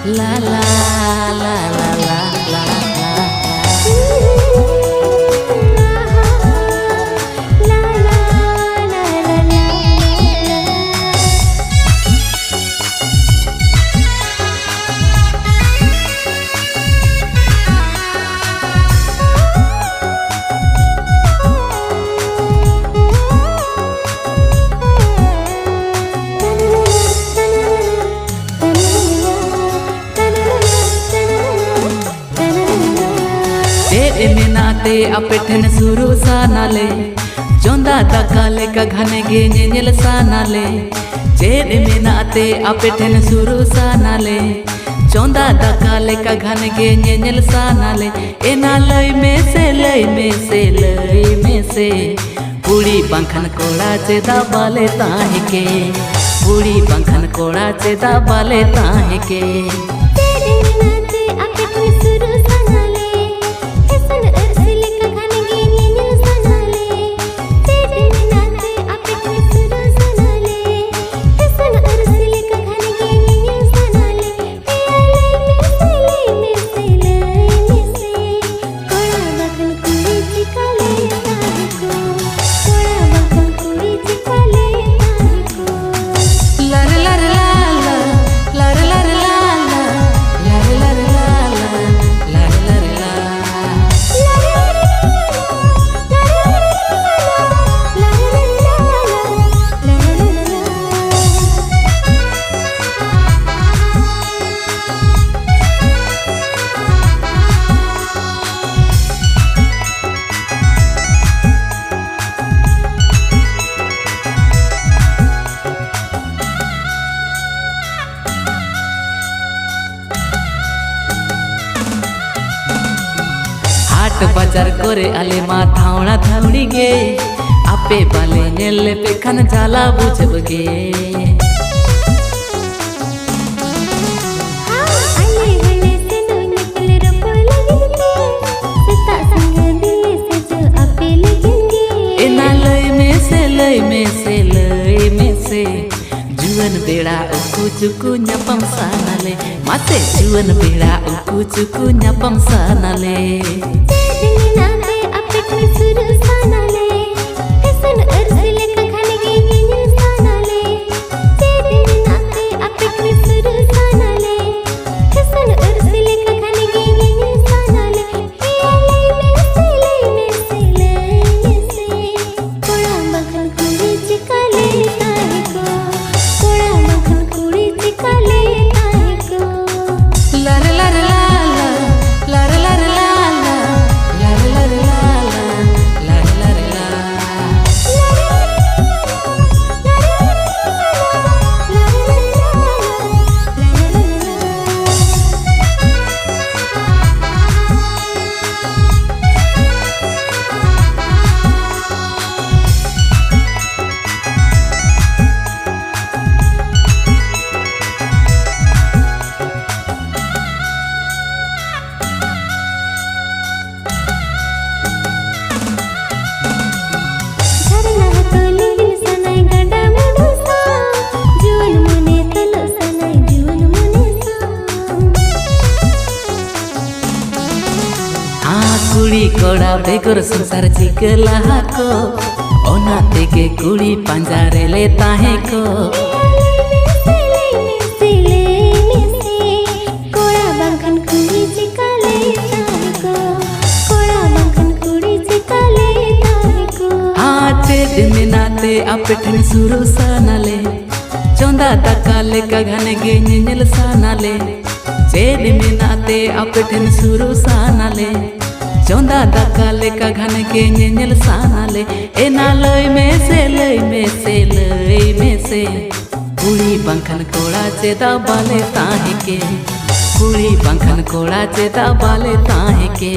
La la la la la la la. Minate apeten suru sanale Jonda takale ka ghane ge nyel sanale Jed minate apeten suru sanale Jonda takale ka ghane ge nyel sanale Ena lay me se Puri bangkhan koda che da bale tahe ke Puri bangkhan koda che da bale tahe ke बाजार करे आले मा थावड़ा थावड़ी गे आपे बाले नेले पे खन जाला बुझब गे एना लय में से जुवन बेड़ा उकु चुकु न्यापम सानाले माते जुवन बेड़ा उकु चुकु न्यापम सानाले कुड़ी कोड़ा बेगर संसार चिकला को ओना तेके कुड़ी पंजारे ले ताहे को कोड़ा बंखन कुड़ी चिकाले ताहे को आचे दिमिनाते अपेठन सुरु सानाले चोंदा तकाले का घने गे nyel सानाले चे दिमिनाते अपेठन सुरु सानाले चोंदा दकाले का घन के nyel सानाले एना लय में से कुड़ी बंखन कोड़ा चेदा बाले ताहे के कुड़ी बंखन कोड़ा चेदा बाले ताहे के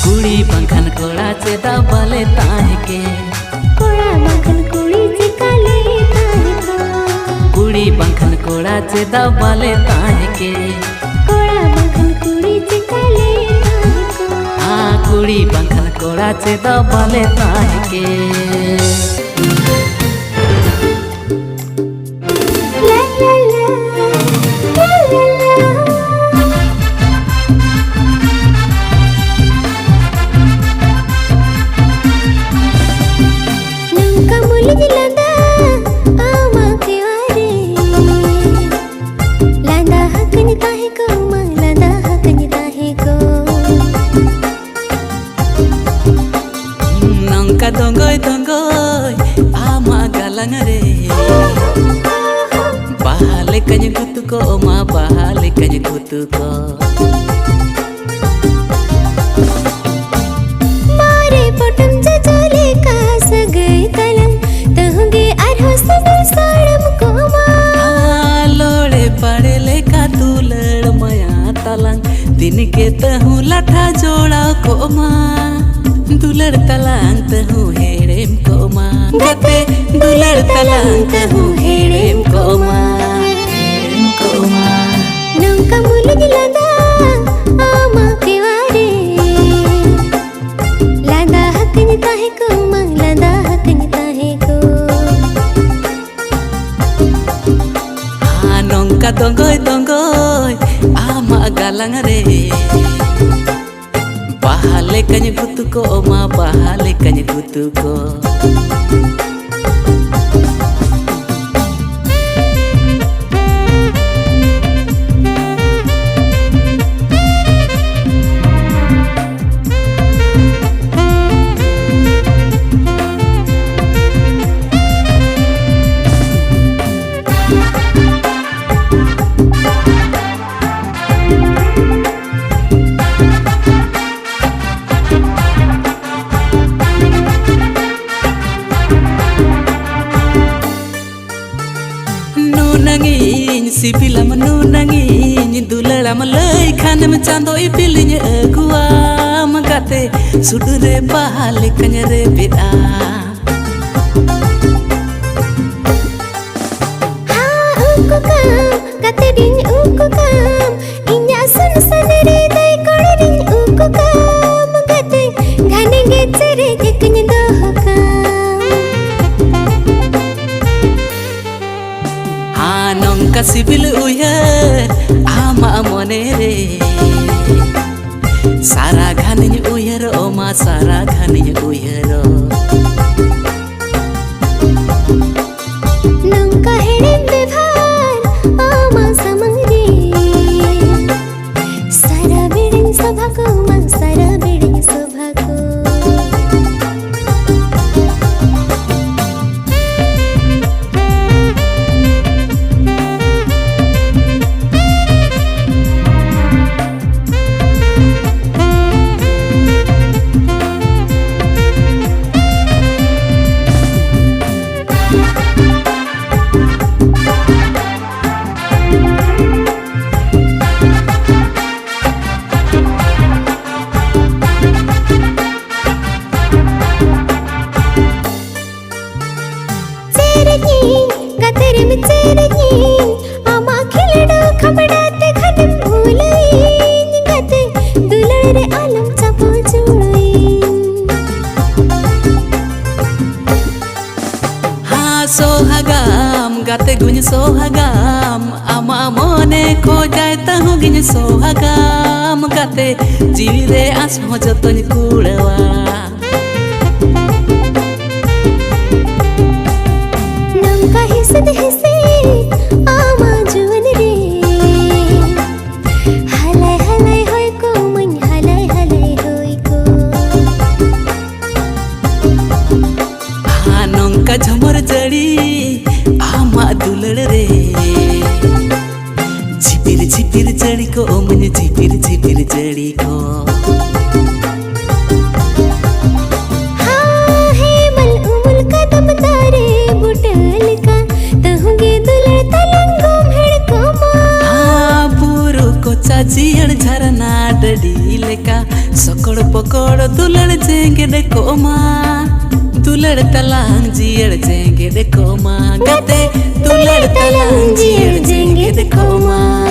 कुड़ी बंखन कोड़ा चेदा बाले ताहे के चेदा बाले ताहे के कोड़ा बखन कुड़ी चिताले ताहे को हाँ कुड़ी बखन कोड़ा चेदा बाले ताहे के Dongoy dongoy ama galang re bahale kanya kutu ko ma bahale kanya kutu ko mare potam jajole ka sagai talang tahunge arho sabal saram ko ma lode padele ka tulad maya talang din ke tahu latha joda ko ma दुलड़ तलांग तहु हेड़ेम coma गते दुलड़ तलांग तहु हेड़ेम coma नौका मुलग लदा आमा केवारे लदा हकन ताहे को मां लदा हकन ताहे को हाँ नौका दोंगोय दोंगोय आमा गालांग रे bahale kanya kutu ko ma bahale kanya kutu ko sibilam nu nangin dularam lay khanam chando ipilinya agua magate sudure bahale kanyare beda ha uku kam kate din uku kam inya sun sanere dai kodin uku kam gate ghane gechere jeknya doh kam ha nongka sibil uyar ama mone re sara ghaninya uyar oma sara ghaninya uyar nongka hedem bebhar ama samangre sara bedin sabha ko man sara bedin sabha ko sohagam gate gunya sohagam ama mone ko jay tahu gunya sohagam gate jiwire as ho jotoni kulewa nongka hisad hise ama juwan re halai halai hoy ko man halai halai hoy ko ha nongka jhamar jari ama dulad re झिपिर झिपिर जड़ी को मन झिपिर झिपिर जड़ी को हाँ है मल उमल कदम तारे बुटल का तहुगे दुलड़ तलंगो भेड़ को हाँ पूरो को चाचियड़ झरना डडी लेका सकड़ पकड़ दुलड़ जेंगे देखो माँ दुलड़ तलांग जियड़ जेंगे देखो माँ गते दुलड़ तलांग जियड़ जेंगे ᱠᱚᱜ ᱢᱟ।